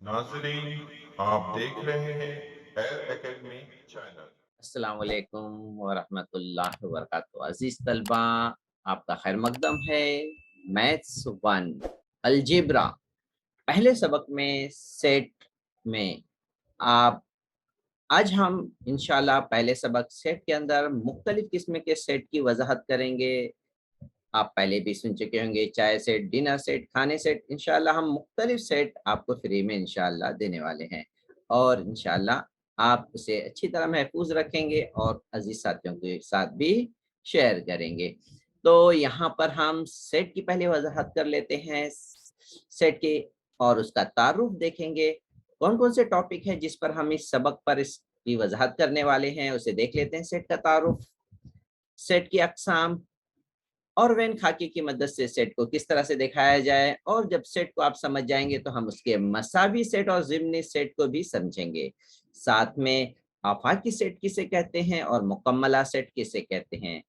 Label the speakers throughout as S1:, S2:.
S1: नाजरीन, आप देख रहे हैं एयर एकेडमी चैनल।
S2: अस्सलाम वालेकुम वरहमतुल्लाहि वबरकातुहू। अजीज तलबा, आपका खैर मकदम है। मैथ्स वन अलजेब्रा पहले सबक में सेट में आप आज हम इंशाल्लाह पहले सबक सेट के अंदर मुख्तलिफ किस्म के सेट की वजाहत करेंगे। आप पहले भी सुन चुके होंगे, चाय सेट, डिनर सेट, खाने सेट। इंशाल्लाह हम मुख्तलिफ सेट आपको फ्री में इंशाल्लाह देने वाले हैं और इंशाल्लाह आप उसे अच्छी तरह महफूज रखेंगे और अजीज साथियों के साथ भी शेयर करेंगे। तो यहाँ पर हम सेट की पहले वजाहत कर लेते हैं सेट के और उसका तारुफ देखेंगे। कौन कौन से टॉपिक है जिस पर हम इस सबक पर इसकी वजाहत करने वाले हैं, उसे देख लेते हैं। सेट का तारुफ, सेट की अकसाम और वेन खाके की मदद से सेट को किस तरह से दिखाया जाए, और जब सेट को आप समझ जाएंगे तो हम उसके मसावी सेट और ज़िम्नी सेट को भी समझेंगे। साथ में आफाकी सेट किसे कहते हैं और मुकम्मला सेट किसे कहते हैं।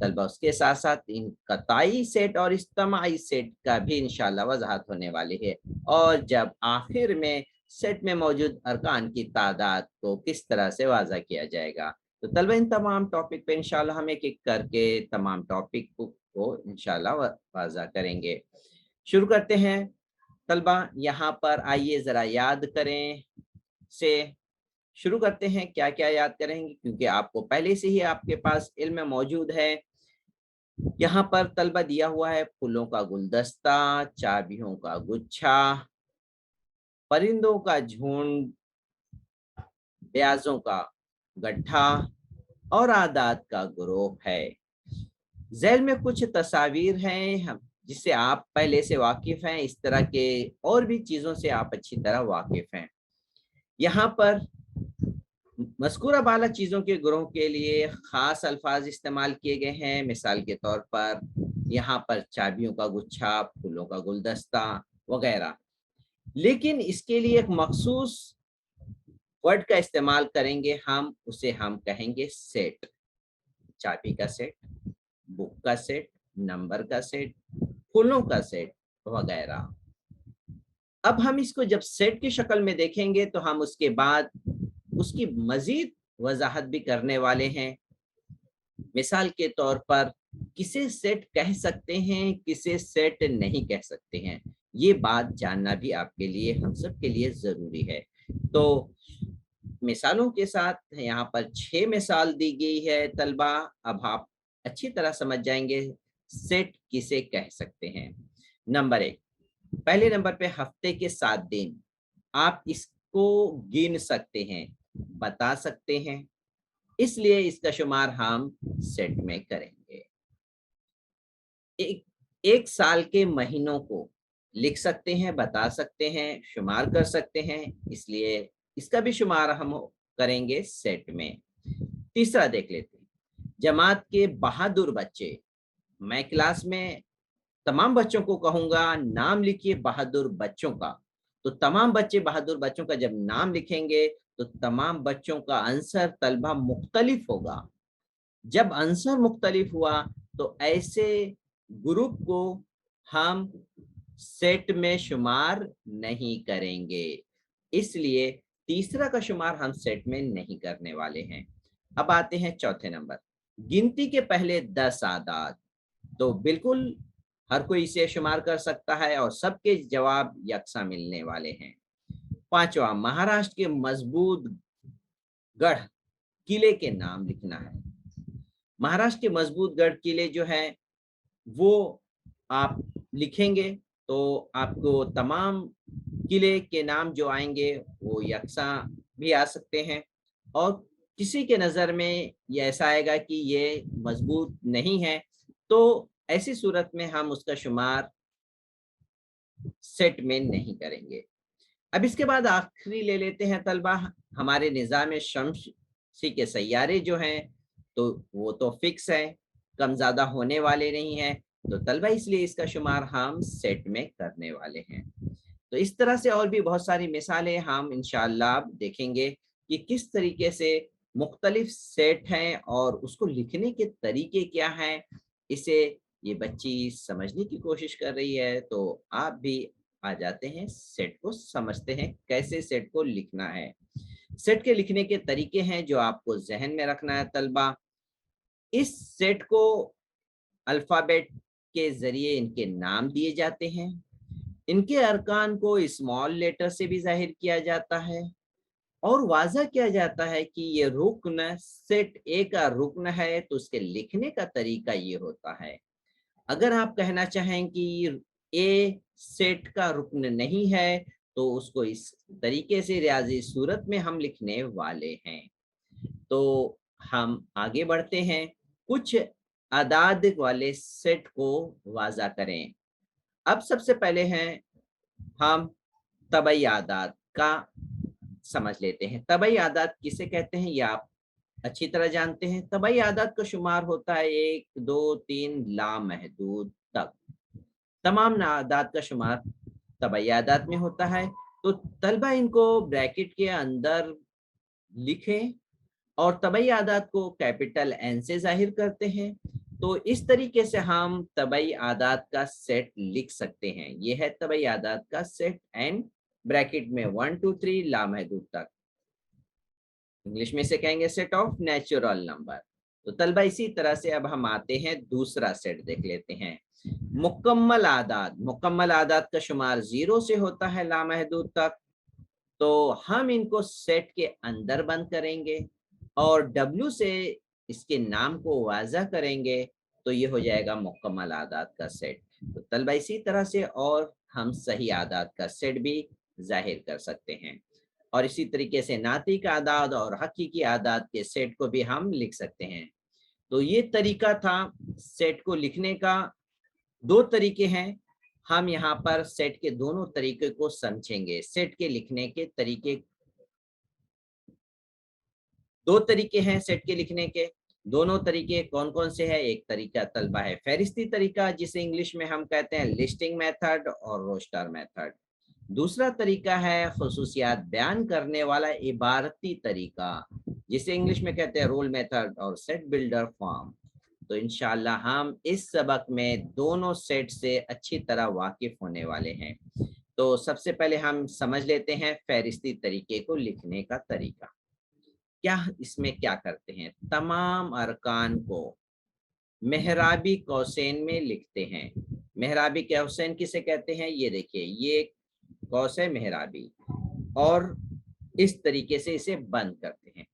S2: तलबा उसके साथ साथ इन कताई सेट और इज्तमाई सेट का भी इंशाल्लाह वजाहत होने वाली है। और जब आखिर में सेट में मौजूद अरकान की तादाद को किस तरह से वाज़ा किया जाएगा। तो तलबा इन तमाम टॉपिक पे इंशाल्लाह हम एक एक करके तमाम टॉपिक को इंशाल्लाह वाज़ा करेंगे। शुरू करते हैं तलबा। यहाँ पर आइए ज़रा याद करें से शुरू करते हैं। क्या क्या याद करेंगे, क्योंकि आपको पहले से ही आपके पास इल्म मौजूद है। यहाँ पर तलबा दिया हुआ है फूलों का गुलदस्ता, चाबियों का गुच्छा, परिंदों का झुंड, ब्याजों का गड्ढा और आदात का ग्रोह है। ज़ैल में कुछ तस्वीर हैं हम जिससे आप पहले से वाकिफ हैं। इस तरह के और भी चीज़ों से आप अच्छी तरह वाकिफ हैं। यहाँ पर मज़कूरा बाला चीज़ों के ग्रोह के लिए ख़ास अल्फाज इस्तेमाल किए गए हैं। मिसाल के तौर पर यहाँ पर चाबियों का गुच्छा, फूलों का गुलदस्ता वगैरह। लेकिन इसके लिए एक मखसूस वर्ड का इस्तेमाल करेंगे हम, उसे हम कहेंगे सेट। चाबी का सेट, बुक का सेट, नंबर का सेट, फूलों का सेट वगैरह। अब हम इसको जब सेट की शक्ल में देखेंगे तो हम उसके बाद उसकी मजीद वजाहत भी करने वाले हैं। मिसाल के तौर पर किसे सेट कह सकते हैं, किसे सेट नहीं कह सकते हैं, ये बात जानना भी आपके लिए, हम सब के लिए जरूरी है। तो मिसालों के साथ यहाँ पर 6 मिसाल दी गई है तलबा। अब आप अच्छी तरह समझ जाएंगे सेट किसे कह सकते हैं। नंबर 1, पहले नंबर पे हफ्ते के 7 दिन। आप इसको गिन सकते हैं, बता सकते हैं, इसलिए इसका शुमार हम सेट में करेंगे। एक एक साल के महीनों को लिख सकते हैं, बता सकते हैं, शुमार कर सकते हैं, इसलिए इसका भी शुमार हम करेंगे सेट में। तीसरा देख लेते हैं, जमात के बहादुर बच्चे। मैं क्लास में तमाम बच्चों को कहूंगा नाम लिखिए बहादुर बच्चों का। तो तमाम बच्चे बहादुर बच्चों का जब नाम लिखेंगे तो तमाम बच्चों का आंसर तलबा मुख्तलिफ होगा। जब आंसर मुख्तलिफ हुआ तो ऐसे ग्रुप को हम सेट में शुमार नहीं करेंगे, इसलिए तीसरा का शुमार हम सेट में नहीं करने वाले हैं। अब आते हैं चौथे नंबर, गिनती के पहले 10 आदाद। तो बिल्कुल हर कोई इसे शुमार कर सकता है और सबके जवाब यकसा मिलने वाले हैं। पांचवा, महाराष्ट्र के मजबूत गढ़ किले के नाम लिखना है। महाराष्ट्र के मजबूत गढ़ किले जो है वो आप लिखेंगे तो आपको तमाम किले के नाम जो आएंगे वो यकसा भी आ सकते हैं, और किसी के नज़र में ये ऐसा आएगा कि ये मजबूत नहीं है, तो ऐसी सूरत में हम उसका शुमार सेट में नहीं करेंगे। अब इसके बाद आखिरी ले लेते हैं तलबा, हमारे निज़ाम शम्सी के सैयारे जो हैं तो वो तो फिक्स है, कम ज़्यादा होने वाले नहीं हैं। तो तलबा इसलिए इसका शुमार हम सेट में करने वाले हैं। तो इस तरह से और भी बहुत सारी मिसालें हम इंशाअल्लाह देखेंगे कि किस तरीके से मुख्तलिफ सेट हैं और उसको लिखने के तरीके क्या हैं। इसे ये बच्ची समझने की कोशिश कर रही है, तो आप भी आ जाते हैं, सेट को समझते हैं कैसे सेट को लिखना है। सेट के लिखने के तरीके हैं जो आपको जहन में रखना है तलबा। इस सेट को अल्फाबेट के जरिए इनके नाम दिए जाते हैं। इनके अरकान को स्मॉल लेटर से भी जाहिर किया जाता है और वाज़ा किया जाता है कि ये रुक्न सेट ए का रुक्न है, तो उसके लिखने का तरीका ये होता है। अगर आप कहना चाहें कि ए सेट का रुक्न नहीं है, तो उसको इस तरीके से रियाजी सूरत में हम लिखने वाले हैं। तो हम आगे बढ़ते हैं, कुछ अदाद वाले सेट को वाज़ा करें। अब सबसे पहले हैं हम तबई आदाद का समझ लेते हैं। तबई आदाद किसे कहते हैं ये आप अच्छी तरह जानते हैं। तबई आदाद का शुमार होता है 1, 2, 3 लामहदूद तक। तमाम आदाद का शुमार तबई आदाद में होता है। तो तलबा इनको ब्रैकेट के अंदर लिखें और तबई आदाद को कैपिटल एन से जाहिर करते हैं। तो इस तरीके से हम तबई आदाद का सेट लिख सकते हैं। ये है तबई आदाद का सेट एन ब्रैकेट में 1, 2, 3 लामहदूद तक। इंग्लिश में से कहेंगे सेट ऑफ नेचुरल नंबर। तो तलबा इसी तरह से अब हम आते हैं दूसरा सेट देख लेते हैं, मुकम्मल आदाद। मुकम्मल आदाद का शुमार 0 से होता है लामहदूद तक। तो हम इनको सेट के अंदर बंद करेंगे और W से इसके नाम को वाज़ा करेंगे, तो ये हो जाएगा मुकम्मल आदाद का सेट। तो तलबा इसी तरह से और हम सही आदाद का सेट भी जाहिर कर सकते हैं और इसी तरीके से नातिक आदाद और हकीकी आदाद के सेट को भी हम लिख सकते हैं। तो ये तरीका था सेट को लिखने का। 2 तरीके हैं, हम यहाँ पर सेट के दोनों तरीके को समझेंगे। सेट के लिखने के तरीके 2 तरीके हैं सेट के लिखने के। दोनों तरीके कौन कौन से हैं? एक तरीका तलबा है फहरिस्ती तरीका, जिसे इंग्लिश में हम कहते हैं लिस्टिंग मेथड और रोस्टर मेथड। दूसरा तरीका है खुसूसियात बयान करने वाला इबारती तरीका, जिसे इंग्लिश में कहते हैं रोल मेथड और सेट बिल्डर फॉर्म। तो इंशाल्लाह हम इस सबक में दोनों सेट से अच्छी तरह वाकिफ होने वाले हैं। तो सबसे पहले हम समझ लेते हैं फहरिस्ती तरीके को लिखने का तरीका। क्या इसमें क्या करते हैं? तमाम अरकान को मेहराबी कौसैन में लिखते हैं। मेहराबी कौसैन किसे कहते हैं? ये देखिए, ये कौस है मेहराबी, और इस तरीके से इसे बंद करते हैं।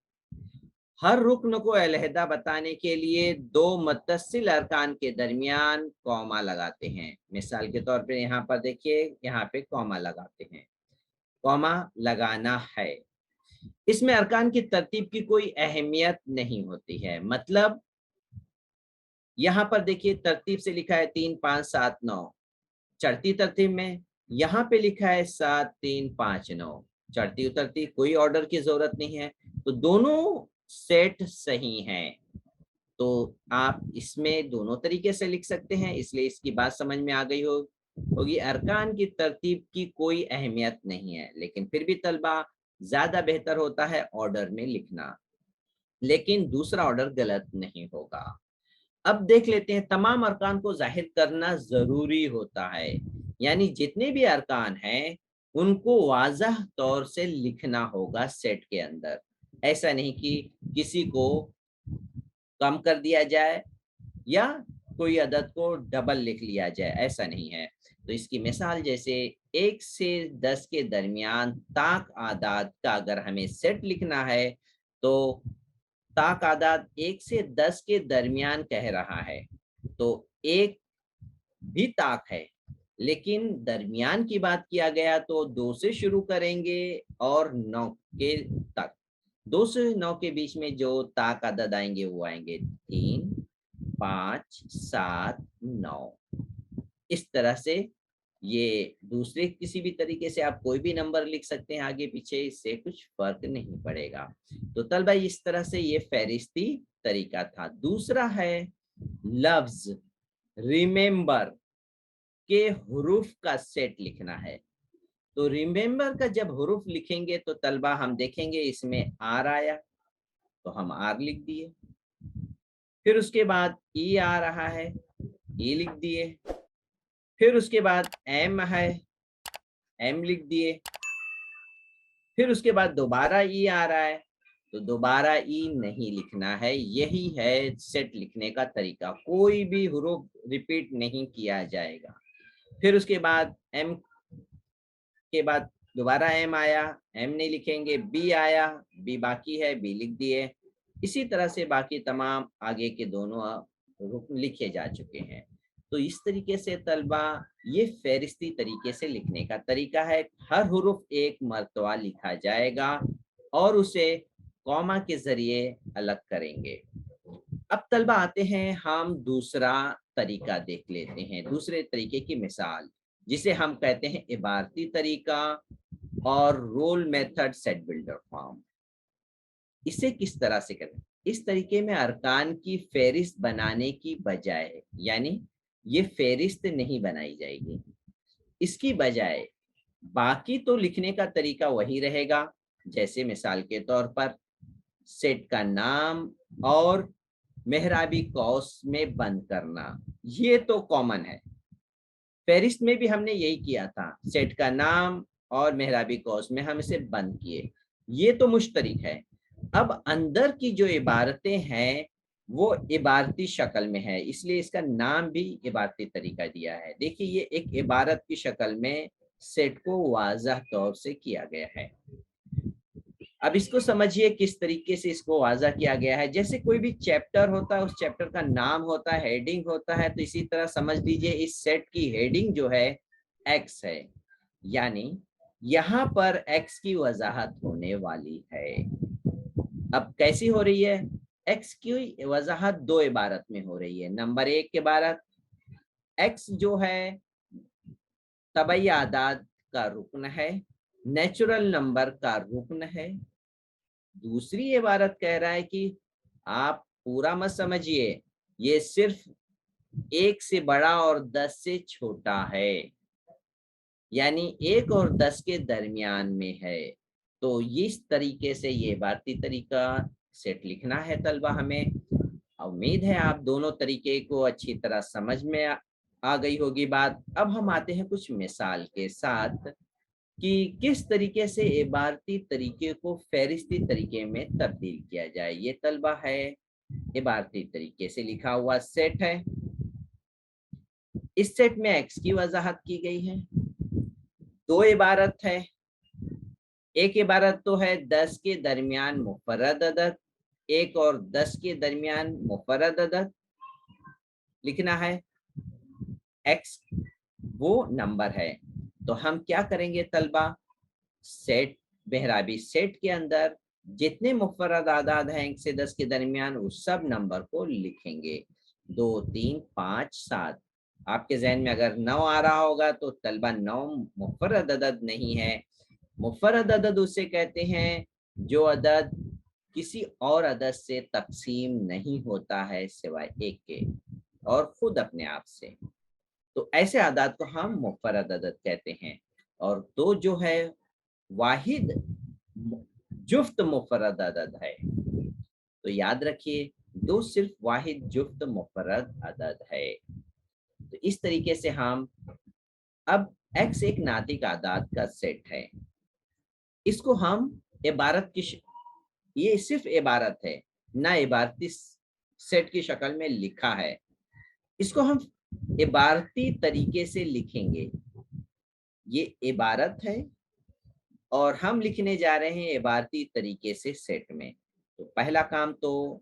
S2: हर रुक्न को अलहदा बताने के लिए 2 मुत्तसिल अरकान के दरमियान कॉमा लगाते हैं। मिसाल के तौर पर यहाँ पर देखिए, यहाँ पे कॉमा लगाते हैं। कॉमा लगाना है, इसमें अरकान की तरतीब की कोई अहमियत नहीं होती है। मतलब यहाँ पर देखिए तरतीब से लिखा है 3, 5, 7, 9 चढ़ती तरतीब में, यहाँ पे लिखा है 7, 3, 5, 9 चढ़ती उतरती, कोई ऑर्डर की जरूरत नहीं है। तो दोनों सेट सही हैं। तो आप इसमें दोनों तरीके से लिख सकते हैं, इसलिए इसकी बात समझ में आ गई होगी। अरकान की तरतीब की कोई अहमियत नहीं है, लेकिन फिर भी तलबा ज्यादा बेहतर होता है ऑर्डर में लिखना, लेकिन दूसरा ऑर्डर गलत नहीं होगा। अब देख लेते हैं, तमाम अरकान को जाहिर करना जरूरी होता है, यानी जितने भी अरकान हैं उनको वाज़ह तौर से लिखना होगा सेट के अंदर। ऐसा नहीं कि किसी को कम कर दिया जाए या कोई अदद को डबल लिख लिया जाए, ऐसा नहीं है। तो इसकी मिसाल जैसे 1 से 10 के दरमियान ताक आदाद का अगर हमें सेट लिखना है, तो ताक आदाद 1 से 10 के दरमियान कह रहा है, तो 1 भी ताक है, लेकिन दरमियान की बात किया गया तो 2 से शुरू करेंगे और 9 के तक। 2 से 9 के बीच में जो ताक अदद आएंगे वो आएंगे 3, 5, 7, 9। इस तरह से ये दूसरे किसी भी तरीके से आप कोई भी नंबर लिख सकते हैं आगे पीछे, इससे कुछ फर्क नहीं पड़ेगा। तो तलबा इस तरह से ये फहरिस्ती तरीका था। दूसरा है लफ्ज रिमेंबर के हुरूफ का सेट लिखना है। तो रिमेंबर का जब हुरूफ लिखेंगे तो तलबा हम देखेंगे इसमें आर आया, तो हम आर लिख दिए। फिर उसके बाद ई आ रहा है, ई लिख दिए। फिर उसके बाद एम है, m लिख दिए। फिर उसके बाद दोबारा ई आ रहा है, तो दोबारा ई नहीं लिखना है। यही है सेट लिखने का तरीका, कोई भी हुरूफ रिपीट नहीं किया जाएगा। फिर उसके बाद एम के बाद दोबारा एम आया, एम नहीं लिखेंगे। बी आया, बी बाकी है, बी लिख दिए। इसी तरह से बाकी तमाम आगे के दोनों हुरूफ लिखे जा चुके हैं। तो इस तरीके से तलबा ये फहरिस्ती तरीके से लिखने का तरीका है। हर हुरूफ एक मर्तबा लिखा जाएगा और उसे कॉमा के जरिए अलग करेंगे। अब तलबा आते हैं, हम दूसरा तरीका देख लेते हैं, दूसरे तरीके की मिसाल, जिसे हम कहते हैं इबारती तरीका और roll method set builder form. इसे किस तरह से करें? इस तरीके में अरकान की फहरिस्त बनाने की बजाय, यानी ये फहरिस्त नहीं बनाई जाएगी, इसकी बजाय बाकी तो लिखने का तरीका वही रहेगा। जैसे मिसाल के तौर पर सेट का नाम और मेहराबी कौस में बंद करना, ये तो कॉमन है। फहरिस्त में भी हमने यही किया था, सेट का नाम और मेहराबी कौस में हम इसे बंद किए, ये तो मुश्तरिक है। अब अंदर की जो इबारतें हैं वो इबारती शक्ल में है, इसलिए इसका नाम भी इबारती तरीका दिया है। देखिए ये एक इबारत की शक्ल में सेट को वाज़ह तौर से किया गया है। अब इसको समझिए किस तरीके से इसको वाज़ा किया गया है। जैसे कोई भी चैप्टर होता है, उस चैप्टर का नाम होता है, हेडिंग होता है, तो इसी तरह समझ लीजिए इस सेट की हेडिंग जो है एक्स है, यानी यहाँ पर एक्स की वजाहत होने वाली है। अब कैसी हो रही है? एक्स की वजाहत दो इबारत में हो रही है। नंबर एक इबारत, एक्स जो है तबई आदाद का रुकन है, नेचुरल नंबर का रुकन है। दूसरी इबारत कह रहा है कि आप पूरा मत समझिए, ये सिर्फ 1 से बड़ा और 10 से छोटा है, यानी 1 और 10 के दरमियान में है। तो इस तरीके से ये इबारती तरीका सेट लिखना है तलबा हमें। उम्मीद है आप दोनों तरीके को अच्छी तरह समझ में आ गई होगी बात। अब हम आते हैं कुछ मिसाल के साथ कि किस तरीके से इबारती तरीके को फहरिस्ती तरीके में तब्दील किया जाए। ये तलबा है इबारती तरीके से लिखा हुआ सेट है। इस सेट में एक्स की वजाहत की गई है। दो इबारत है, एक इबारत तो है 10 के दरमियान मुफर्रद अदद, एक और 10 के दरमियान मुफर्रद अदद लिखना है। एक्स वो नंबर है, तो हम क्या करेंगे तलबा, सेट मेहराबी सेट के अंदर जितने मुफर्रद आदाद हैं 1 से 10 के दरमियान उस सब नंबर को लिखेंगे। 2 3 5 7। आपके जहन में अगर 9 आ रहा होगा तो तलबा 9 मुफर्रद अदद नहीं है। मुफर्रद अदद उसे कहते हैं जो अदद किसी और अदद से तकसीम नहीं होता है सिवाय एक के और खुद अपने आप से, तो ऐसे आदाद को हम मुफर्रद अदद कहते हैं। और दो जो है वाहिद जुफ्त मुफर्रद अदद है, तो याद रखिए दो सिर्फ वाहिद जुफ्त मुफर्रद अदद है। तो इस तरीके से हम, अब x एक नातिक आदाद का सेट है, इसको हम इबारत की ये सिर्फ इबारत है ना इबारती सेट की शक्ल में लिखा है, इसको हम इबारती तरीके से लिखेंगे। ये इबारत है और हम लिखने जा रहे हैं इबारती तरीके से सेट में। तो पहला काम तो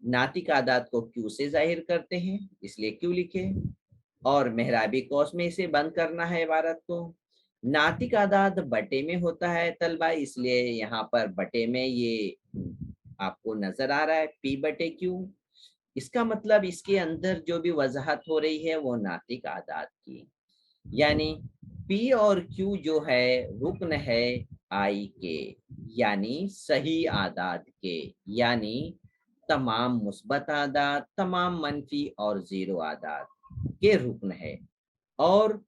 S2: नातिक आदाद को क्यू से जाहिर करते हैं, इसलिए क्यू लिखे, और मेहराबी कौस में इसे बंद करना है इबारत को। नातिक आदाद बटे में होता है तलबा, इसलिए यहाँ पर बटे में ये आपको नजर आ रहा है पी बटे क्यू। इसका मतलब इसके अंदर जो भी वजाहत हो रही है वो नातिक आदाद की, यानी पी और क्यू जो है रुकन है आई के, यानी सही आदाद के, यानी तमाम मुस्बत आदाद, तमाम मनफी और जीरो आदाद के रुकन है। और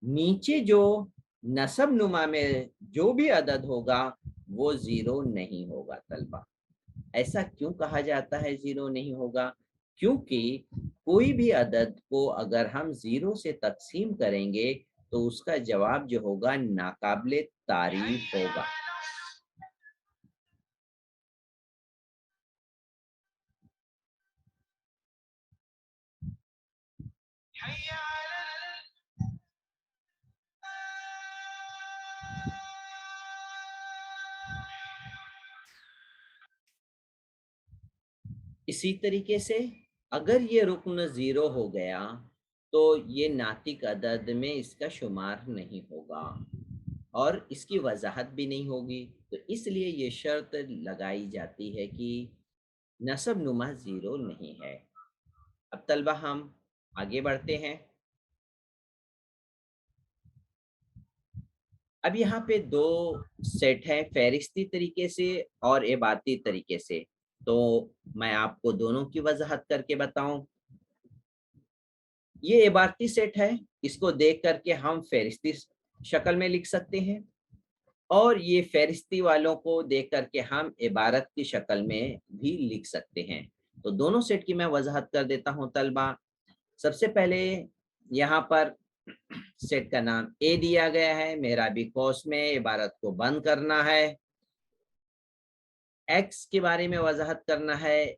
S2: नीचे जो नसब नुमा में जो भी अदद होगा वो जीरो नहीं होगा तलबा। ऐसा क्यों कहा जाता है जीरो नहीं होगा? क्योंकि कोई भी अदद को अगर हम जीरो से तकसीम करेंगे तो उसका जवाब जो होगा नाकाबिले तारीफ होगा। इसी तरीके से अगर ये रुक्न ज़ीरो हो गया तो ये नातिक अदद में इसका शुमार नहीं होगा और इसकी वजाहत भी नहीं होगी। तो इसलिए ये शर्त लगाई जाती है कि नसब नुमा ज़ीरो नहीं है। अब तलबा हम आगे बढ़ते हैं। अब यहाँ पे दो सेट हैं, फहरिस्ती तरीके से और इबारती तरीके से। तो मैं आपको दोनों की वजाहत करके बताऊं। ये इबारती सेट है, इसको देख करके हम फहरिस्ती शक्ल में लिख सकते हैं और ये फहरिस्ती वालों को देख करके हम इबारत की शक्ल में भी लिख सकते हैं। तो दोनों सेट की मैं वजाहत कर देता हूं तलबा। सबसे पहले यहाँ पर सेट का नाम ए दिया गया है, मेहराबी कौस में इबारत को बंद करना है। एक्स के बारे में वजाहत करना है,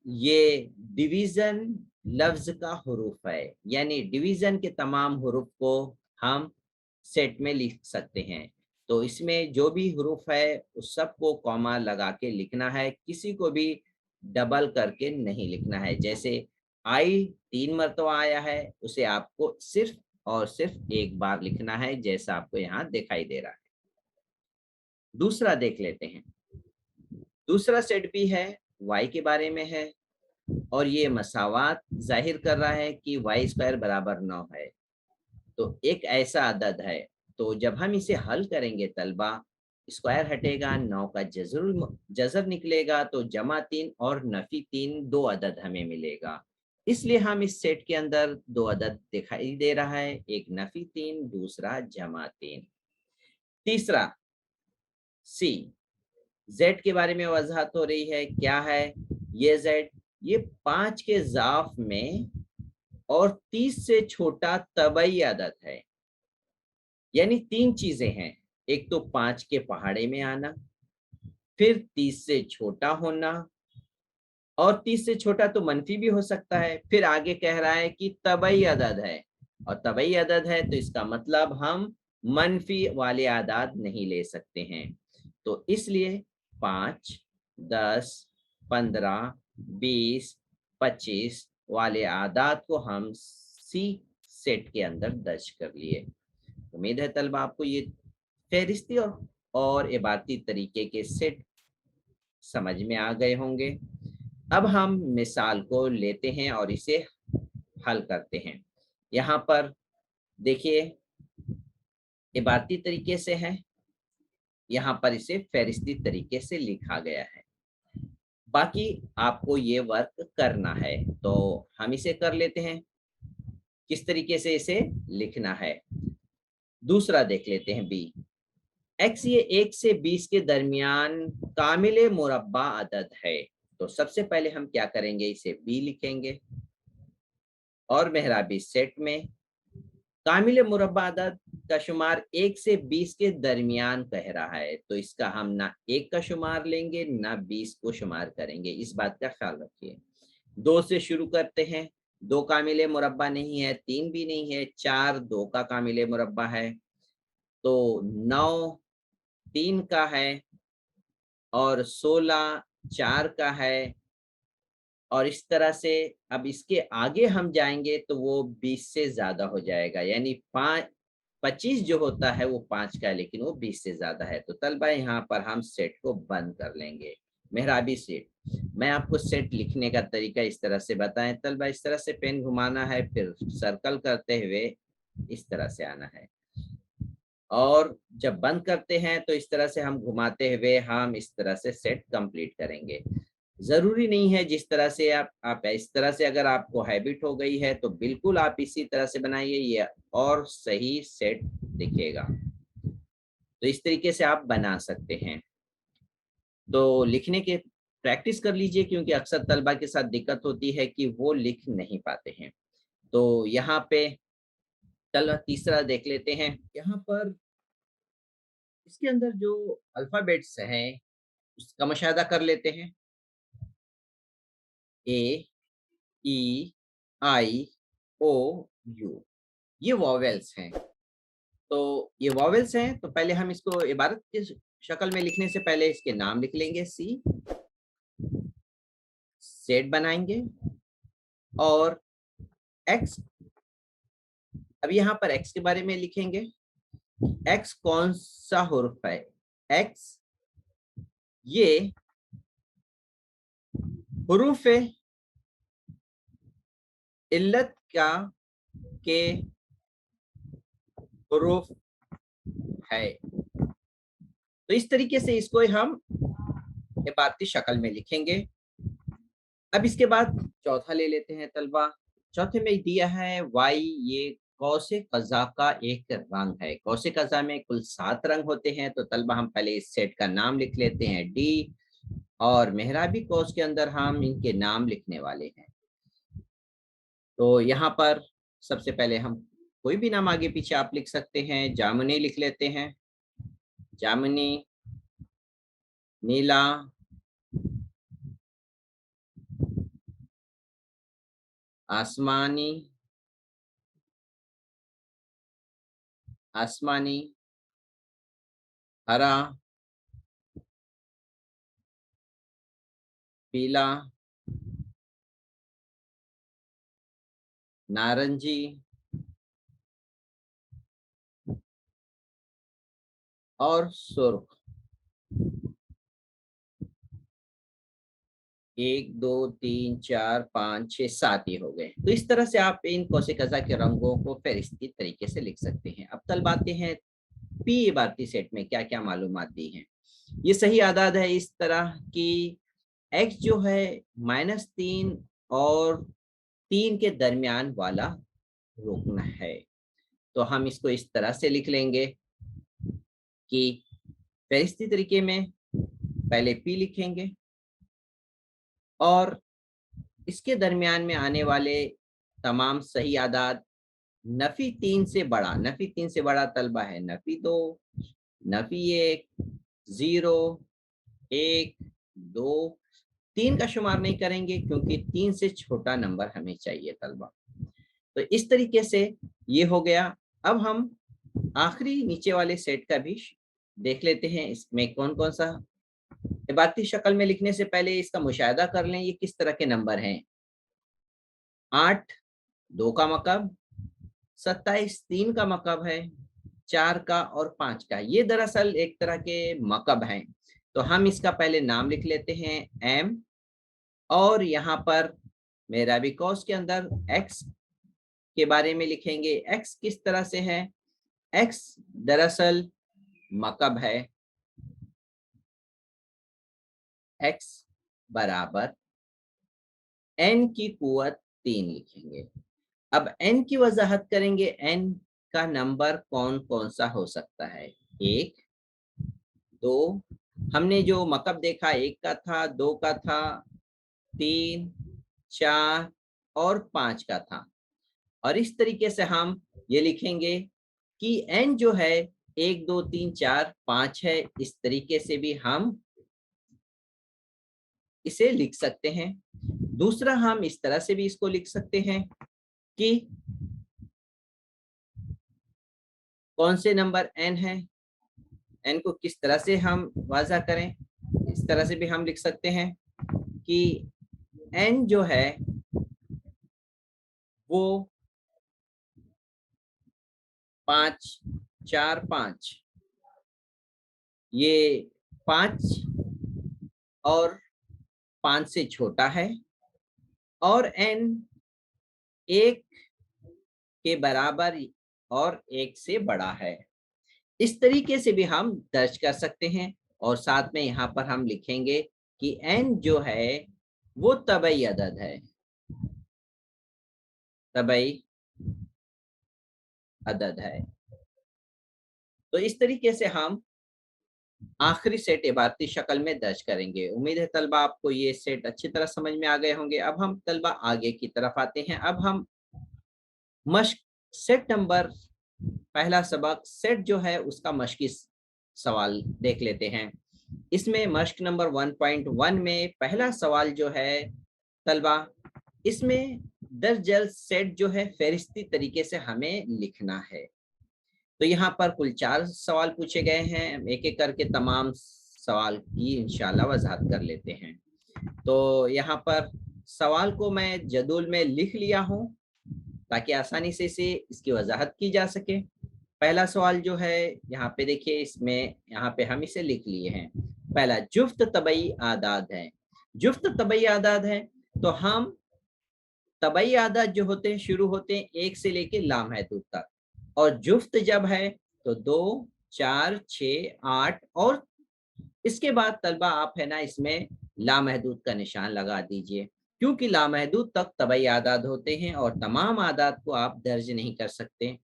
S2: ये डिवीजन लफ्ज का हुरूफ है, यानी डिवीजन के तमाम हुरूफ को हम सेट में लिख सकते हैं। तो इसमें जो भी हुरूफ है उस सब को कॉमा लगा के लिखना है, किसी को भी डबल करके नहीं लिखना है। जैसे आई 3 मरतबा आया है, उसे आपको सिर्फ और सिर्फ एक बार लिखना है, जैसा आपको यहाँ दिखाई दे रहा है। दूसरा देख लेते हैं। दूसरा सेट भी है, वाई के बारे में है और ये मसावात जाहिर कर रहा है कि वाई स्क्वायर बराबर 9 है। तो एक ऐसा अदद है, तो जब हम इसे हल करेंगे तलबा, स्क्वायर हटेगा, 9 का जजर निकलेगा, तो जमा 3 और नफी 3 दो अदद हमें मिलेगा। इसलिए हम इस सेट के अंदर दो अदद दिखाई दे रहा है, एक नफी 3, दूसरा जमा 3। तीसरा सी, जेड के बारे में वजाहत हो रही है। क्या है ये जेड? ये 5 के ज़ाफ में और 30 से छोटा तबई अदद है। यानी 3 चीजें हैं, एक तो 5 के पहाड़े में आना, फिर 30 से छोटा होना, और 30 से छोटा तो मनफी भी हो सकता है। फिर आगे कह रहा है कि तबई अदद है, और तबई अदद है तो इसका मतलब हम मनफी वाले आदाद नहीं ले सकते हैं। तो इसलिए 5, 10, 15, 20, 25 वाले आदाद को हम सी सेट के अंदर दर्ज कर लिए। उम्मीद है तलबा आपको ये फहरिस्ती और इबारती तरीके के सेट समझ में आ गए होंगे। अब हम मिसाल को लेते हैं और इसे हल करते हैं। यहाँ पर देखिए इबारती तरीके से है, यहाँ पर इसे फहरिस्ती तरीके से लिखा गया है। बाकी आपको ये वर्क करना है, तो हम इसे कर लेते हैं किस तरीके से इसे लिखना है। दूसरा देख लेते हैं बी। एक्स ये 1 से 20 के दरमियान कामिल मुरब्बा अदद है। तो सबसे पहले हम क्या करेंगे, इसे बी लिखेंगे और मेहराबी सेट में कामिल मुरब्बा अदद का शुमार 1 से 20 के दरमियान कह रहा है, तो इसका हम ना 1 का शुमार लेंगे ना 20 को शुमार करेंगे, इस बात का ख्याल रखिए। 2 से शुरू करते हैं, 2 कामिल मुरब्बा नहीं है, 3 भी नहीं है, 4 2 का कामिल मुरब्बा है, तो 9 3 का है और 16 4 का है। और इस तरह से अब इसके आगे हम जाएंगे तो वो 20 से ज्यादा हो जाएगा, यानी 25 जो होता है वो 5 का है, लेकिन वो 20 से ज्यादा है। तो तलबा यहाँ पर हम सेट को बंद कर लेंगे। मेहराबी सेट, मैं आपको सेट लिखने का तरीका इस तरह से बताएं तलबा। इस तरह से पेन घुमाना है, फिर सर्कल करते हुए इस तरह से आना है, और जब बंद करते हैं तो इस तरह से हम घुमाते हुए हम इस तरह से सेट कंप्लीट करेंगे। जरूरी नहीं है जिस तरह से आप इस तरह से, अगर आपको हैबिट हो गई है तो बिल्कुल आप इसी तरह से बनाइए, ये और सही सेट दिखेगा। तो इस तरीके से आप बना सकते हैं। तो लिखने के प्रैक्टिस कर लीजिए, क्योंकि अक्सर तलबा के साथ दिक्कत होती है कि वो लिख नहीं पाते हैं। तो यहाँ पे चलो तीसरा देख लेते हैं। यहाँ पर इसके अंदर जो अल्फाबेट्स हैं उसका मुशाहिदा कर लेते हैं। ए, ई, आई, ओ, यू, ये वॉवेल्स हैं। तो ये वॉवेल्स हैं, तो पहले हम इसको इबारत की शक्ल में लिखने से पहले इसके नाम लिख लेंगे। सी, सेट बनाएंगे, और एक्स। अब यहाँ पर एक्स के बारे में लिखेंगे। एक्स कौन सा हुर्फ है? एक्स ये हुरूफ इल्लत का के हुरूफ है। तो इस तरीके से इसको हम इबारती शक्ल में लिखेंगे। अब इसके बाद चौथा ले लेते हैं तलबा। चौथे में दिया है वाई, ये कौसे कज़ा का एक रंग है। कौसे कज़ा में कुल 7 रंग होते हैं। तो तलबा हम पहले इस सेट का नाम लिख लेते हैं डी, और मेहराबी कौस के अंदर हम इनके नाम लिखने वाले हैं। तो यहाँ पर सबसे पहले हम कोई भी नाम आगे पीछे आप लिख सकते हैं। जामुनी लिख लेते हैं। जामुनी, नीला, आसमानी, आसमानी, हरा, पीला, नारंगी, और सुर्ख। 1 2 3 4 5 6 7 ये हो गए। तो इस तरह से आप इन कौसे कज़ा के रंगों को फहरिस्ती तरीके से लिख सकते हैं। अब तलब आते हैं पी इबारती सेट में क्या क्या मालूमात दी हैं। ये सही आदाद है इस तरह कि एक्स जो है -3 और 3 के दरमियान वाला रोकना है। तो हम इसको इस तरह से लिख लेंगे कि फहरिस्ती तरीके में पहले पी लिखेंगे, और इसके दरमियान में आने वाले तमाम सही आदाद नफी 3 से बड़ा, नफी 3 से बड़ा तलबा है नफी 2, नफी 1, 0, 1, 2, 3 का शुमार नहीं करेंगे क्योंकि 3 से छोटा नंबर हमें चाहिए तलबा। तो इस तरीके से ये हो गया। अब हम आखिरी नीचे वाले सेट का भी देख लेते हैं। इसमें कौन कौन सा इबारती शक्ल में लिखने से पहले इसका मुशाहिदा कर लें ये किस तरह के नंबर हैं। 8 2 का मकब, 27 3 का मकब है, 4 का और 5 का। ये दरअसल एक तरह के मकब हैं। तो हम इसका पहले नाम लिख लेते हैं एम, और यहाँ पर मेहराबी कौस के अंदर एक्स के बारे में लिखेंगे। एक्स किस तरह से है? एक्स दरअसल मकब है। एक्स बराबर एन की कुवत 3 लिखेंगे। अब एन की वजाहत करेंगे। एन का नंबर कौन कौन सा हो सकता है? 1 2, हमने जो मकब देखा 1 का था, 2 का था, 3 4 और 5 का था। और इस तरीके से हम ये लिखेंगे कि एन जो है 1 2 3 4 5 है। इस तरीके से भी हम इसे लिख सकते हैं। दूसरा हम इस तरह से भी इसको लिख सकते हैं कि कौन से नंबर एन है, एन को किस तरह से हम वाज़ा करें। इस तरह से भी हम लिख सकते हैं कि एन जो है वो 5 4 5, ये 5 और 5 से छोटा है, और एन 1 के बराबर और 1 से बड़ा है। इस तरीके से भी हम दर्ज कर सकते हैं। और साथ में यहाँ पर हम लिखेंगे कि एन जो है वो तबई अदद है, तबई अदद है। तो इस तरीके से हम आखिरी सेट इबारती शक्ल में दर्ज करेंगे। उम्मीद है तलबा आपको ये सेट अच्छी तरह समझ में आ गए होंगे। अब हम तलबा आगे की तरफ आते हैं। अब हम मश्क सेट नंबर पहला सबक सेट जो है उसका मश्की सवाल देख लेते हैं। इसमें मश्क नंबर 1.1 में पहला सवाल जो है तलबा, इसमें दरअसल सेट जो है फहरिस्ती तरीके से हमें लिखना है। तो यहाँ पर कुल 4 सवाल पूछे गए हैं, हम एक एक करके तमाम सवाल की इंशाल्लाह वजाहत कर लेते हैं। तो यहाँ पर सवाल को मैं जदूल में लिख लिया हूँ ताकि आसानी से इसे इसकी वजाहत की जा सके। पहला सवाल जो है यहाँ पे देखिए, इसमें यहाँ पे हम इसे लिख लिए हैं। पहला जुफ्त तबई आदाद है, जुफ्त तबई आदाद है तो हम तबई आदाद जो होते हैं शुरू होते हैं 1 से लेके लामहदूद तक, और जुफ्त जब है तो 2, 4, 6, 8 और इसके बाद तलबा आप है ना इसमें लामहदूद का निशान लगा दीजिए, क्योंकि लामहदूद तक तबई आदाद होते हैं और तमाम आदाद को आप दर्ज नहीं कर सकते।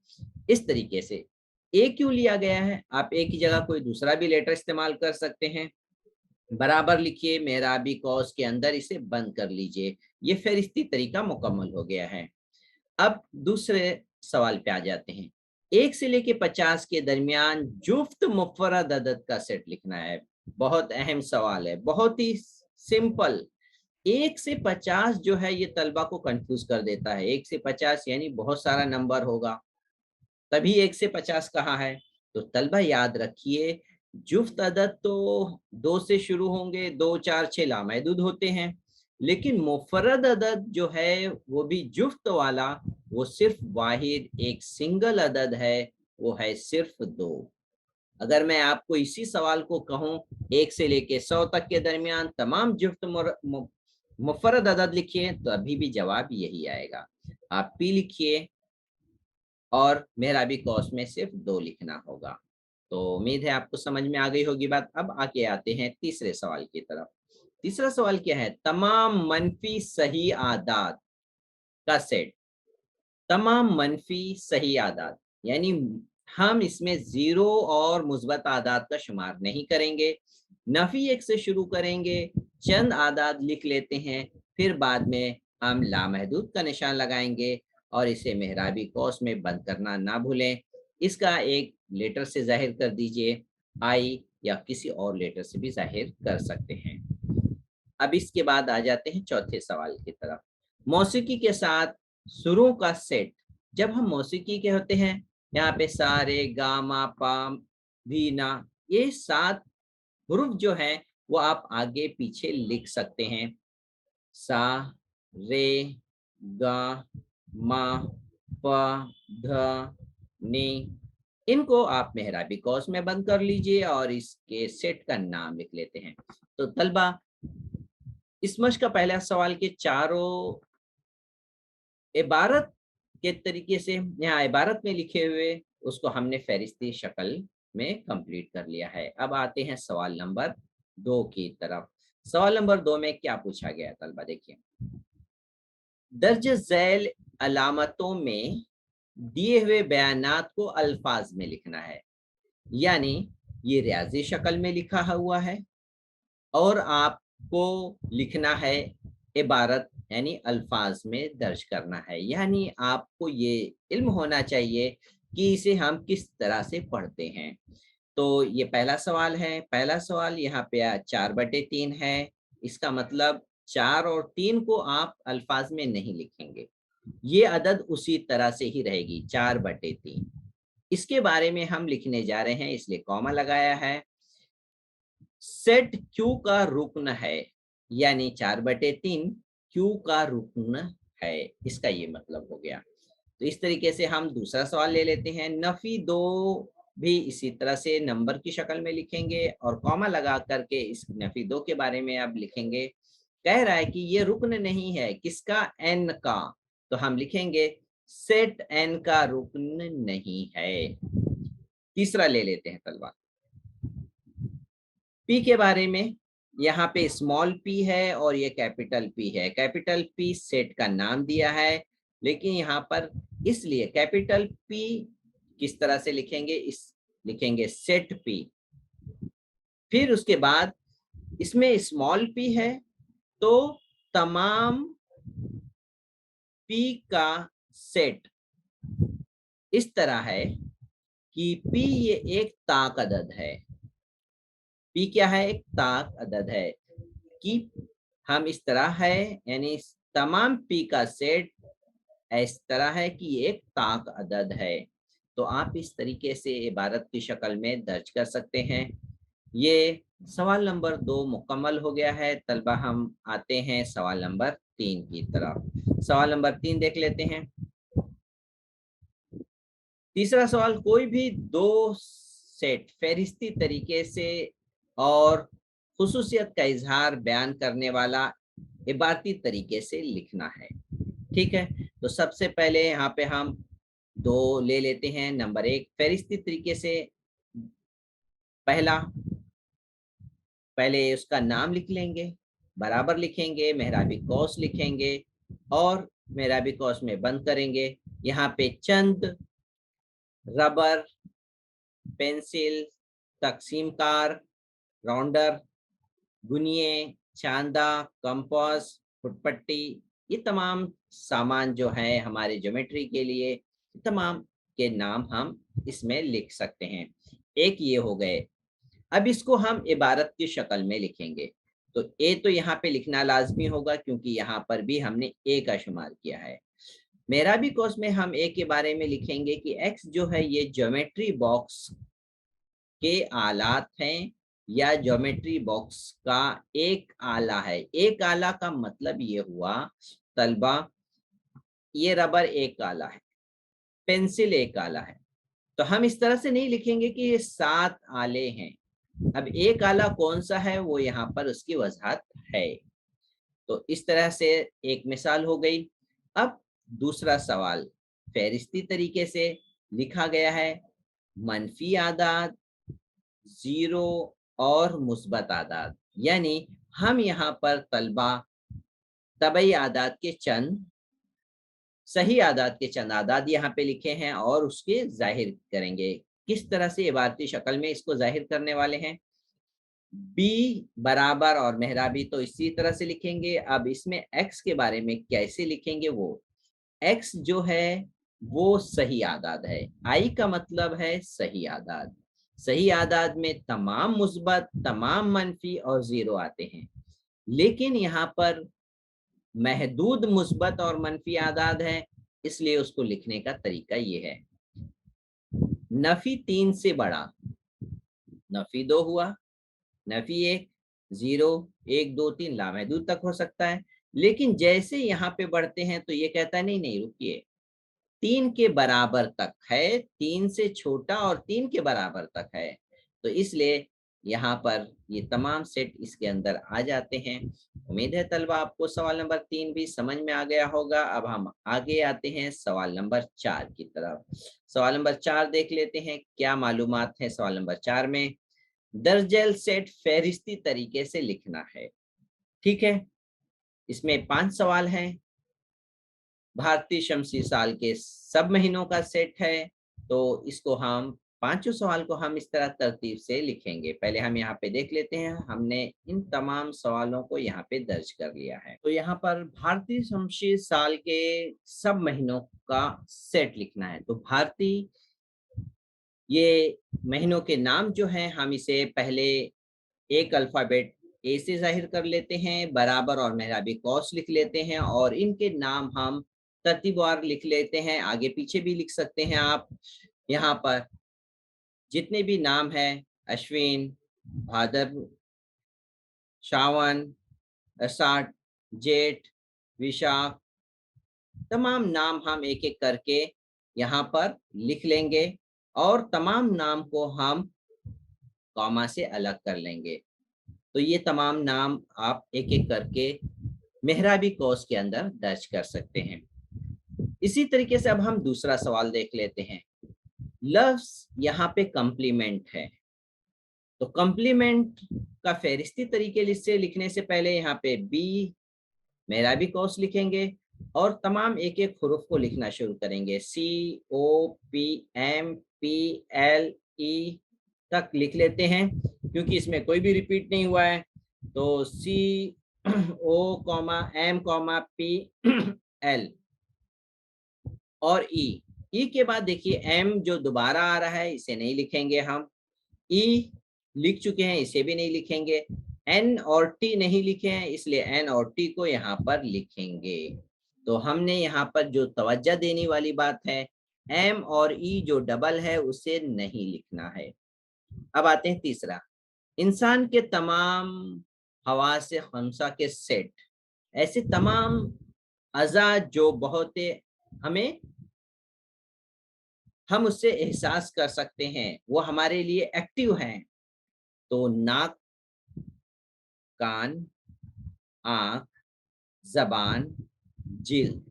S2: इस तरीके से ए क्यों लिया गया है, आप ए की जगह कोई दूसरा भी लेटर इस्तेमाल कर सकते हैं। बराबर लिखिए, मेहराबी कौस के अंदर इसे बंद कर लीजिए। ये फहरिस्ती तरीका मुकम्मल हो गया है। अब दूसरे सवाल पे आ जाते हैं। 1 से लेके 50 के दरमियान जुफ्त मुफर्रद अदद का सेट लिखना है। बहुत अहम सवाल है, बहुत ही सिंपल। 1 से 50 जो है ये तलबा को कंफ्यूज कर देता है। 1 से 50 यानी बहुत सारा नंबर होगा, तभी 1 से 50 कहाँ है। तो तलबा याद रखिए, जुफ्त अदद तो 2 से शुरू होंगे, 2, 4, 6 लामहदूद होते हैं, लेकिन मुफर्रद अदद जो है वो भी जुफ्त वाला, वो सिर्फ वाहिद एक सिंगल अदद है, वो है सिर्फ 2। अगर मैं आपको इसी सवाल को कहूं 1 से लेके 100 तक के दरमियान तमाम जुफ्त मुफर्रद अदद लिखिए, तो अभी भी जवाब यही आएगा। आप पी लिखिए और मेहराबी कौस में सिर्फ 2 लिखना होगा। तो उम्मीद है आपको समझ में आ गई होगी बात। अब आगे आते हैं तीसरे सवाल की तरफ। तीसरा सवाल क्या है, तमाम मनफी सही आदाद का सेट। तमाम मनफी सही आदाद यानी हम इसमें जीरो और मुस्बत आदाद का शुमार नहीं करेंगे। नफी 1 से शुरू करेंगे, चंद आदाद लिख लेते हैं, फिर बाद में हम लामहदूद का निशान लगाएंगे और इसे मेहराबी कौस में बंद करना ना भूलें। इसका एक लेटर से जाहिर कर दीजिए, आई या किसी और लेटर से भी जाहिर कर सकते हैं। अब इसके बाद आ जाते हैं चौथे सवाल की तरफ। मौसीकी के साथ सुरों का सेट। जब हम मौसीकी के होते हैं, यहाँ पे सा रे गा मा पा धी ना, ये 7 हुरूफ जो हैं वो आप आगे पीछे लिख सकते हैं। सा रे गा मा पा ध नी, इनको आप मेहराबी कौस में बंद कर लीजिए और इसके सेट का नाम लिख लेते हैं। तो तलबा, इस मश्क का पहला सवाल के चारों इबारत के तरीके से यहाँ इबारत में लिखे हुए उसको हमने फहरिस्ती शक्ल में कंप्लीट कर लिया है। अब आते हैं सवाल नंबर 2 की तरफ। सवाल नंबर 2 में क्या पूछा गया है तलबा, देखिए। दर्ज झैल अलामतों में दिए हुए बयानात को अल्फाज में लिखना है, यानी ये रियाजी शक्ल में लिखा हुआ है और आपको लिखना है इबारत यानी अल्फाज में दर्ज करना है। यानी आपको ये इल्म होना चाहिए कि इसे हम किस तरह से पढ़ते हैं। तो ये पहला सवाल है। पहला सवाल यहाँ पे 4/3 है। इसका मतलब 4 और 3 को आप अल्फाज में नहीं लिखेंगे, ये अदद उसी तरह से ही रहेगी 4/3। इसके बारे में हम लिखने जा रहे हैं, इसलिए कॉमा लगाया है। सेट क्यू का रुकन है, यानी 4/3 क्यू का रुकन है, इसका ये मतलब हो गया। तो इस तरीके से हम दूसरा सवाल ले लेते हैं। नफी 2 भी इसी तरह से नंबर की शक्ल में लिखेंगे और कॉमा लगा करके इस नफी 2 के बारे में अब लिखेंगे। कह रहा है कि ये रुकन नहीं है, किसका, एन का, तो हम लिखेंगे सेट एन का रुकन नहीं है। तीसरा ले लेते हैं तलबा, पी के बारे में। यहाँ पे स्मॉल पी है और ये कैपिटल पी है। कैपिटल पी सेट का नाम दिया है, लेकिन यहाँ पर इसलिए कैपिटल पी किस तरह से लिखेंगे, इस लिखेंगे सेट पी। फिर उसके बाद इसमें स्मॉल पी है तो तमाम पी का सेट इस तरह है कि P ये एक ताक अदद है। P क्या है? एक ताक अदद है कि हम इस तरह है, यानी तमाम P का सेट इस तरह है कि ये एक ताक अदद है। तो आप इस तरीके से इबारत की शक्ल में दर्ज कर सकते हैं। ये सवाल नंबर 2 मुकम्मल हो गया है। तलबा हम आते हैं सवाल नंबर 3 की तरफ। सवाल नंबर 3 देख लेते हैं। तीसरा सवाल, कोई भी दो सेट फहरिस्ती तरीके से और खुसूसियत का इजहार बयान करने वाला इबारती तरीके से लिखना है। ठीक है, तो सबसे पहले यहाँ पे हम 2 ले लेते हैं। नंबर 1 फहरिस्ती तरीके से, पहले उसका नाम लिख लेंगे, बराबर लिखेंगे, मेहराबी कौस लिखेंगे और मेहराबी कौस में बंद करेंगे। यहाँ पे चंद, रबर, पेंसिल, तकसीम कार, राउंडर, गुनिये, चांदा, कंपास, फुटपट्टी, ये तमाम सामान जो है हमारे ज्योमेट्री के लिए, तमाम के नाम हम इसमें लिख सकते हैं। एक ये हो गए। अब इसको हम इबारत की शक्ल में लिखेंगे। तो ए तो यहाँ पे लिखना लाजमी होगा क्योंकि यहाँ पर भी हमने ए का शुमार किया है। मेहराबी कौस में हम ए के बारे में लिखेंगे कि एक्स जो है ये ज्योमेट्री बॉक्स के आलात हैं या ज्योमेट्री बॉक्स का एक आला है। एक आला का मतलब ये हुआ तलबा, ये रबर एक आला है, पेंसिल एक आला है। तो हम इस तरह से नहीं लिखेंगे कि ये 7 आले हैं। अब एक आला कौन सा है वो यहाँ पर उसकी वजाहत है। तो इस तरह से एक मिसाल हो गई। अब दूसरा सवाल फहरिस्ती तरीके से लिखा गया है, मनफी आदाद, जीरो और मुस्बत आदाद। यानी हम यहाँ पर तलबा तबई आदाद के चंद, सही आदाद के चंद आदाद यहाँ पे लिखे हैं और उसके जाहिर करेंगे। किस तरह से इबारती शक्ल में इसको जाहिर करने वाले हैं? बी बराबर और मेहराबी तो इसी तरह से लिखेंगे। अब इसमें एक्स के बारे में कैसे लिखेंगे? वो एक्स जो है वो सही आदाद है। आई का मतलब है सही आदाद। सही आदाद में तमाम मुस्बत, तमाम मनफी और जीरो आते हैं, लेकिन यहाँ पर महदूद मुस्बत और मनफी आदाद है, इसलिए उसको लिखने का तरीका ये है। नफी 3 से बड़ा, नफी 2 हुआ, नफी 1, 0, 1, 2, 3 लामहदूद तक हो सकता है। लेकिन जैसे यहाँ पे बढ़ते हैं तो ये कहता है नहीं नहीं रुकिए, 3 के बराबर तक है, 3 से छोटा और 3 के बराबर तक है। तो इसलिए यहाँ पर ये तमाम सेट इसके अंदर आ जाते हैं। उम्मीद है तलबा आपको सवाल नंबर 3 भी समझ में आ गया होगा। अब हम आगे आते हैं सवाल नंबर 4 की तरफ। सवाल नंबर 4 देख लेते हैं क्या मालूमात है सवाल नंबर 4 में। दर्जल सेट फहरिस्ती तरीके से लिखना है। ठीक है, इसमें 5 सवाल हैं। भारतीय शमसी साल के सब महीनों का सेट है। तो इसको हम पांचों सवाल को हम इस तरह तरतीब से लिखेंगे। पहले हम यहाँ पे देख लेते हैं, हमने इन तमाम सवालों को यहाँ पे दर्ज कर लिया है। तो यहाँ पर भारतीय शमसी साल के सब महीनों का सेट लिखना है। तो भारतीय ये महीनों के नाम जो हैं हम इसे पहले एक अल्फाबेट ए से जाहिर कर लेते हैं, बराबर और मेहराबी कौस लिख लेते हैं और इनके नाम हम तरतीबवार लिख लेते हैं। आगे पीछे भी लिख सकते हैं आप। यहाँ पर जितने भी नाम हैं, अश्विन, भाद्र, श्रावण, आषाढ़, जेठ, विशाख, तमाम नाम हम एक एक करके यहाँ पर लिख लेंगे और तमाम नाम को हम कॉमा से अलग कर लेंगे। तो ये तमाम नाम आप एक एक करके मेहराबी कौस के अंदर दर्ज कर सकते हैं। इसी तरीके से अब हम दूसरा सवाल देख लेते हैं। लफ्ज यहाँ पे कॉम्प्लीमेंट है। तो कॉम्प्लीमेंट का फहरिस्ती तरीके से लिखने से पहले यहाँ पे बी मेहराबी कौस लिखेंगे और तमाम एक एक हुरूफ को लिखना शुरू करेंगे। C O P M P L E तक लिख लेते हैं क्योंकि इसमें कोई भी रिपीट नहीं हुआ है। तो C O comma M comma P L और ई, ई के बाद देखिए एम जो दोबारा आ रहा है इसे नहीं लिखेंगे हम, ई लिख चुके हैं इसे भी नहीं लिखेंगे, एन और टी नहीं लिखे हैं इसलिए एन और टी को यहाँ पर लिखेंगे। तो हमने यहाँ पर जो तवज्जो देने वाली बात है, एम और ई जो डबल है उसे नहीं लिखना है। अब आते हैं तीसरा, इंसान के तमाम हवासे खमसा के सेट, ऐसे तमाम अज़ा जो बहुत हमें हम उससे एहसास कर सकते हैं, वो हमारे लिए एक्टिव हैं। तो नाक, कान, आंख, जबान, जिल्द,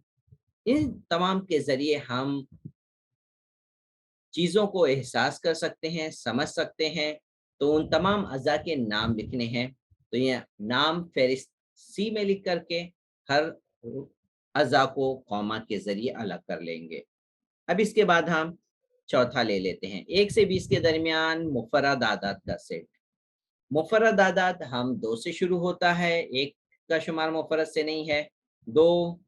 S2: इन तमाम के जरिए हम चीजों को एहसास कर सकते हैं, समझ सकते हैं। तो उन तमाम अज़ा के नाम लिखने हैं। तो ये नाम फहरिस्त सी में लिख करके हर अज़ा को कॉमा के जरिए अलग कर लेंगे। अब इसके बाद हम चौथा ले लेते हैं, 1 से 20 के दरमियान मुफर्रद आदाद का सेट। मुफर्रद आदाद हम 2 से शुरू होता है, 1 का शुमार मुफर्रद से नहीं है। 2,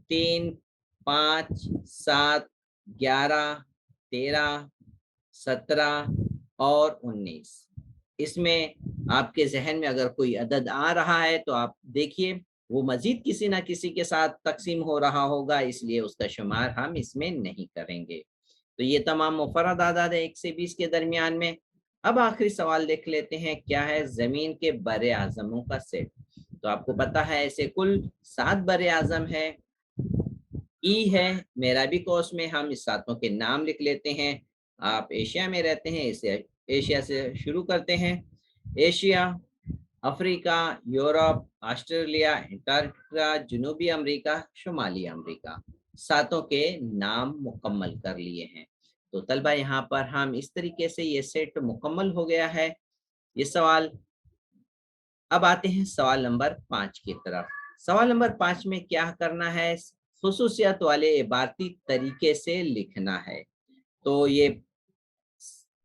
S2: 3, 5, 7, 11, 13, 17 और 19। इसमें आपके जहन में अगर कोई अदद आ रहा है तो आप देखिए वो मजीद किसी ना किसी के साथ तकसीम हो रहा होगा, इसलिए उसका शुमार हम इसमें नहीं करेंगे। तो ये तमाम मुफर्रद आदाद है 1 से 20 के दरमियान में। अब आखिरी सवाल देख लेते हैं, क्या है? जमीन के बड़े आजमों का सेट। तो आपको पता है ऐसे कुल 7 बड़े आजम है। ई है, मेराबी कोस में हम इस सातों के नाम लिख लेते हैं। आप एशिया में रहते हैं, इसे एशिया से शुरू करते हैं। Asia, Africa, Europe, Australia, Antarctica, जनूबी अमेरिका, शुमाली अमेरिका, सातों के नाम मुकम्मल कर लिए हैं। तो तलबा यहाँ पर हम इस तरीके से ये सेट मुकम्मल हो गया है ये सवाल। अब आते हैं सवाल नंबर 5 की तरफ। सवाल नंबर 5 में क्या करना है? खुसूसियत वाले इबारती तरीके से लिखना है। तो ये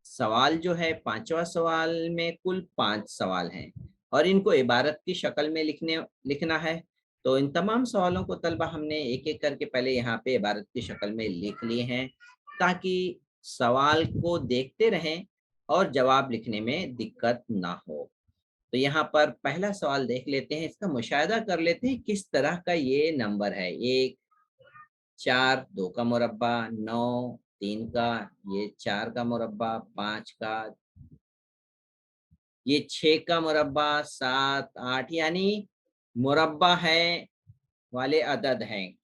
S2: सवाल जो है 5वां सवाल में कुल 5 सवाल हैं और इनको इबारत की शक्ल में लिखना है। तो इन तमाम सवालों को तलबा हमने एक एक करके पहले यहाँ पे इबारत की शक्ल में लिख लिए हैं ताकि सवाल को देखते रहें और जवाब लिखने में दिक्कत ना हो। तो यहाँ पर पहला सवाल देख लेते हैं, इसका मुशाहिदा कर लेते हैं किस तरह का ये नंबर है। 1, 4, 2 का मुरब्बा, 9, 3 का, ये 4 का मुरब्बा, 5 का, ये 6 का मुरब्बा, 7, 8, यानी मुरब्बा है वाले अदद हैं।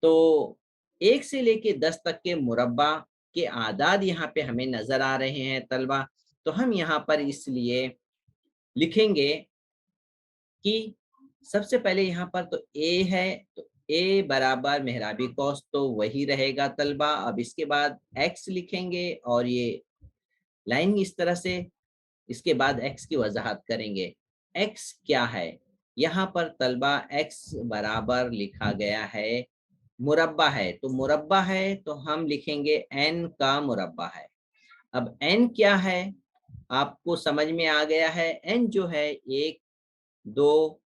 S2: तो 1 से लेके 10 तक के मुरब्बा के आदाद यहाँ पे हमें नजर आ रहे हैं तलबा। तो हम यहाँ पर इसलिए लिखेंगे कि सबसे पहले यहाँ पर तो ए है, तो ए बराबर मेहराबी कौस तो वही रहेगा तलबा। अब इसके बाद एक्स लिखेंगे और ये लाइन इस तरह से, इसके बाद एक्स की वजाहत करेंगे। एक्स क्या है? यहाँ पर तलबा एक्स बराबर लिखा गया है, मुरब्बा है, तो मुरब्बा है तो हम लिखेंगे एन का मुरब्बा है। अब एन क्या है आपको समझ में आ गया है। एन जो है 1, 2,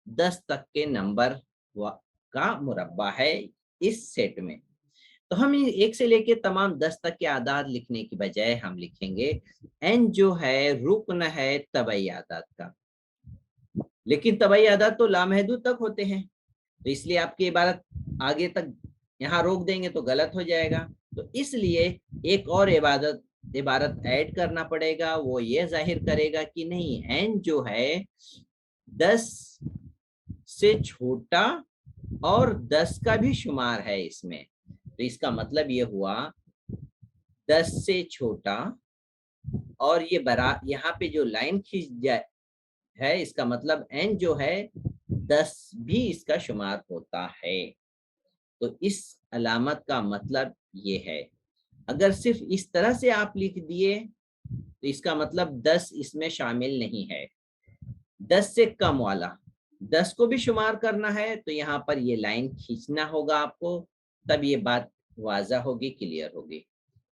S2: 10 तक के नंबर का मुरब्बा है इस सेट में। तो हम 1 से लेके तमाम 10 तक के आदाद लिखने की बजाय हम लिखेंगे एन जो है रुकन है तबई आदाद का। लेकिन तबई आदाद तो लामहदूद तक होते हैं, तो इसलिए आपकी इबारत आगे तक यहाँ रोक देंगे तो गलत हो जाएगा। तो इसलिए एक और इबारत ऐड करना पड़ेगा, वो ये जाहिर करेगा कि नहीं एन जो है 10 से छोटा और 10 का भी शुमार है इसमें। तो इसका मतलब ये हुआ 10 से छोटा और ये बरा, यहाँ पे जो लाइन खींच जाए है इसका मतलब एन जो है 10 भी इसका शुमार होता है। तो इस अलामत का मतलब ये है। अगर सिर्फ इस तरह से आप लिख दिए तो इसका मतलब 10 इसमें शामिल नहीं है। 10 से कम वाला, 10 को भी शुमार करना है तो यहाँ पर ये लाइन खींचना होगा आपको, तब ये बात वाज़ा होगी, क्लियर होगी।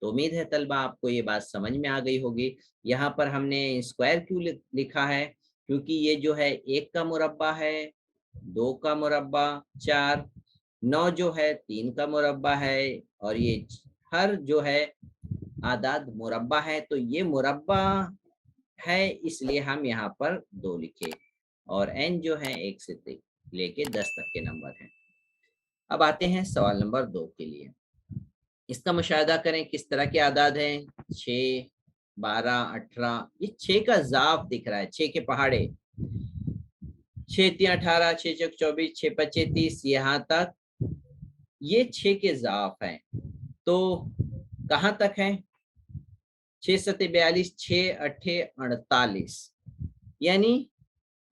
S2: तो उम्मीद है तलबा आपको ये बात समझ में आ गई होगी। यहाँ पर हमने स्क्वायर क्यों लिखा है? क्योंकि ये जो है 1 का मुरब्बा है, 2 का मुरब्बा, 4, 9 जो है 3 का मुरब्बा है और ये हर जो है आदाद मुरब्बा है, तो ये मुरब्बा है इसलिए हम यहाँ पर 2 लिखे और n जो है 1 से लेके 10 तक के नंबर हैं। अब आते हैं सवाल नंबर 2 के लिए। इसका मुशाहिदा करें किस तरह के आदाद हैं। 6, 12, 18, ये 6 का ज़ाफ दिख रहा है, 6 के पहाड़े। 6 3 18, 6 चौक 24, 6 5 30, यहाँ तक ये 6 के ज़ाफ हैं। तो कहाँ तक है? 6 7 42, 6 8 48, यानी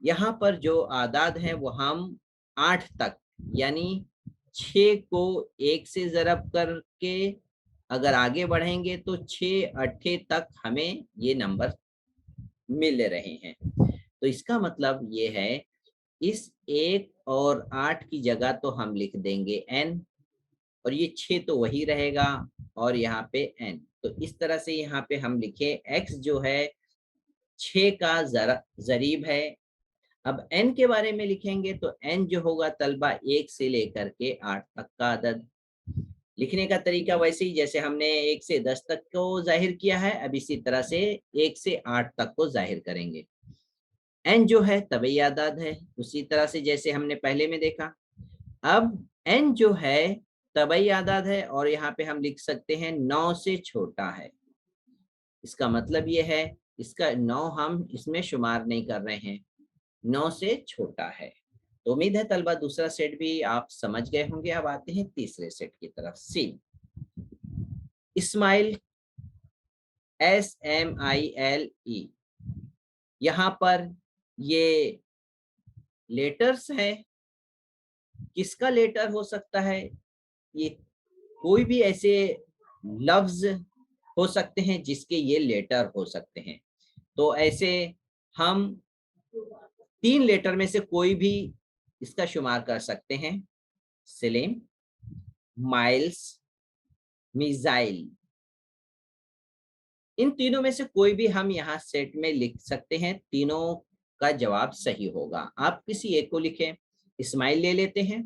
S2: यहाँ पर जो आदाद हैं वो हम 8 तक, यानी 6 को 1 से ज़रब करके अगर आगे बढ़ेंगे तो 6 8 तक हमें ये नंबर मिल रहे हैं। तो इसका मतलब ये है, इस 1 और 8 की जगह तो हम लिख देंगे n, और ये 6 तो वही रहेगा और यहाँ पे n। तो इस तरह से यहाँ पे हम लिखे x जो है 6 का ज़रीब है। अब n के बारे में लिखेंगे तो n जो होगा तलबा 1 से लेकर के 8 तक का अदद। लिखने का तरीका वैसे ही जैसे हमने 1 से 10 तक को जाहिर किया है, अब इसी तरह से 1 से 8 तक को जाहिर करेंगे। n जो है तबई आदाद है, उसी तरह से जैसे हमने पहले में देखा। अब n जो है तबई आदाद है और यहाँ पे हम लिख सकते हैं 9 से छोटा है। इसका मतलब ये है इसका 9 हम इसमें शुमार नहीं कर रहे हैं, 9 से छोटा है। तो उम्मीद है तलबा दूसरा सेट भी आप समझ गए होंगे। अब आते हैं तीसरे सेट की तरफ। सी, इस्माइल, SMILE, यहाँ पर ये लेटर्स हैं। किसका लेटर हो सकता है? ये कोई भी ऐसे लफ्ज हो सकते हैं जिसके ये लेटर हो सकते हैं। तो ऐसे हम 3 लेटर में से कोई भी इसका शुमार कर सकते हैं। सलीम, माइल्स, मिसाइल, इन तीनों में से कोई भी हम यहाँ सेट में लिख सकते हैं, तीनों का जवाब सही होगा। आप किसी एक को लिखें। इस्माइल ले लेते हैं,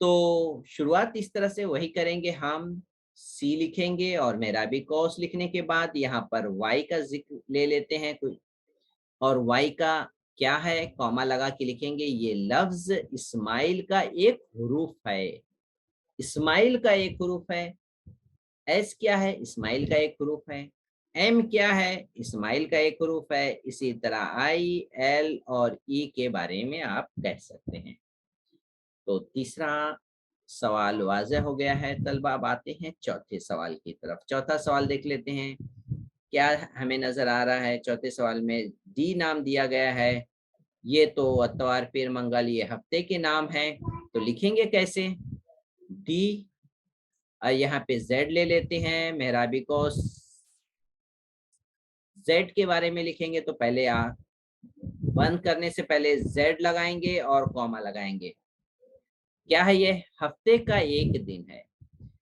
S2: तो शुरुआत इस तरह से वही करेंगे, हम सी लिखेंगे और मेराबी कौस लिखने के बाद यहाँ पर वाई का जिक्र ले लेते हैं कोई, और वाई का क्या है, कॉमा लगा के लिखेंगे। ये लफ्ज इस्माइल का एक हुरूफ है, इस्माइल का एक हुरूफ है। एस क्या है? इस्माइल का एक हुरूफ है। एम क्या है? इस्माइल का एक हुरूफ है। इसी तरह आई, एल और ई के बारे में आप कह सकते हैं। तो तीसरा सवाल वाज़ेह हो गया है तलबा। अब आते हैं चौथे सवाल की तरफ। चौथा सवाल देख लेते हैं क्या हमें नजर आ रहा है। चौथे सवाल में डी नाम दिया गया है, ये तो अतवार, पीर, मंगल ये हफ्ते के नाम हैं। तो लिखेंगे कैसे? डी, यहाँ पे जेड ले लेते हैं, मेहराबी को जेड के बारे में लिखेंगे तो पहले बंद करने से पहले जेड लगाएंगे और कॉमा लगाएंगे। क्या है ये? हफ्ते का एक दिन है।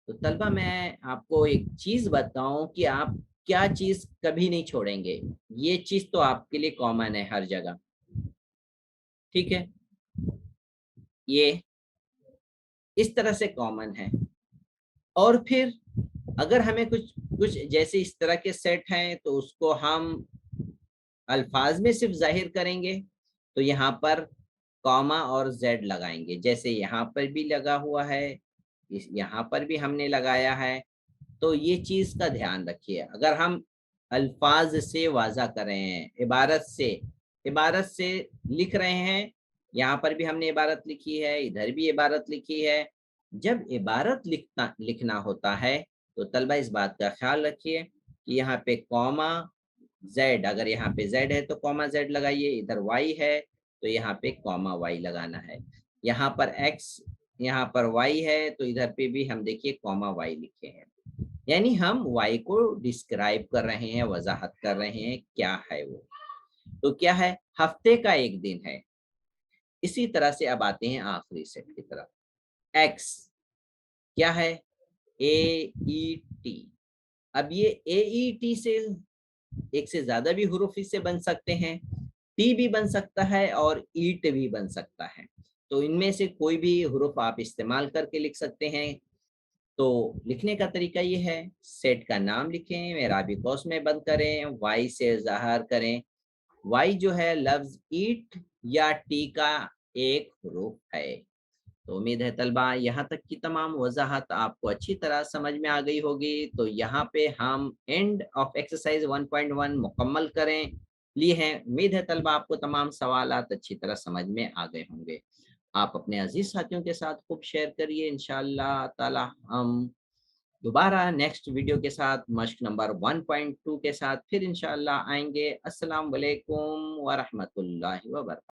S2: तो तलबा मैं आपको एक चीज बताऊं कि आप क्या चीज कभी नहीं छोड़ेंगे, ये चीज तो आपके लिए कॉमन है हर जगह, ठीक है? ये इस तरह से कॉमन है। और फिर अगर हमें कुछ कुछ जैसे इस तरह के सेट हैं तो उसको हम अल्फाज में सिर्फ जाहिर करेंगे, तो यहाँ पर कॉमा और जेड लगाएंगे, जैसे यहाँ पर भी लगा हुआ है, यहाँ पर भी हमने लगाया है। तो ये चीज का ध्यान रखिए। अगर हम अल्फाज से वाजा कर रहे हैं, इबारत से लिख रहे हैं, यहाँ पर भी हमने इबारत लिखी है, इधर भी इबारत लिखी है। जब इबारत लिखना होता है तो तलबा इस बात का ख्याल रखिए कि यहाँ पे कॉमा जेड, अगर यहाँ पे जेड है तो कॉमा जेड लगाइए, इधर वाई है तो यहाँ पे कॉमा वाई लगाना है। यहाँ पर एक्स, यहाँ पर वाई है तो इधर पे भी हम देखिए कॉमा वाई लिखे हैं, यानी हम वाई को डिस्क्राइब कर रहे हैं, वजाहत कर रहे हैं क्या है वो। तो क्या है? हफ्ते का एक दिन है। इसी तरह से अब आते हैं आखिरी सेट की तरफ। एक्स क्या है? AET। अब ये AET से एक से ज्यादा भी हुरूफ इससे बन सकते हैं, टी भी बन सकता है और ईट भी बन सकता है। तो इनमें से कोई भी हुरूफ आप इस्तेमाल करके लिख सकते हैं। तो लिखने का तरीका ये है, सेट का नाम लिखें, मेराबी कौस में बंद करें, वाई से ज़ाहिर करें। वाई जो है लफ्ज़ ईट या टी का एक हरूफ है। तो उम्मीद है तलबा यहाँ तक की तमाम वजाहत आपको अच्छी तरह समझ में आ गई होगी। तो यहाँ पे हम एंड ऑफ एक्सरसाइज 1.1 मुकम्मल करें लिए हैं। उम्मीद है तलबा आपको तमाम सवालात अच्छी तरह समझ में आ गए होंगे। आप अपने अजीज साथियों के साथ खूब शेयर करिए। इंशाअल्लाह ताला हम दोबारा नेक्स्ट वीडियो के साथ मश्क नंबर 1.2 के साथ फिर इंशाअल्लाह आएंगे। अस्सलाम वालेकुम व रहमतुल्लाहि व बरकातहू।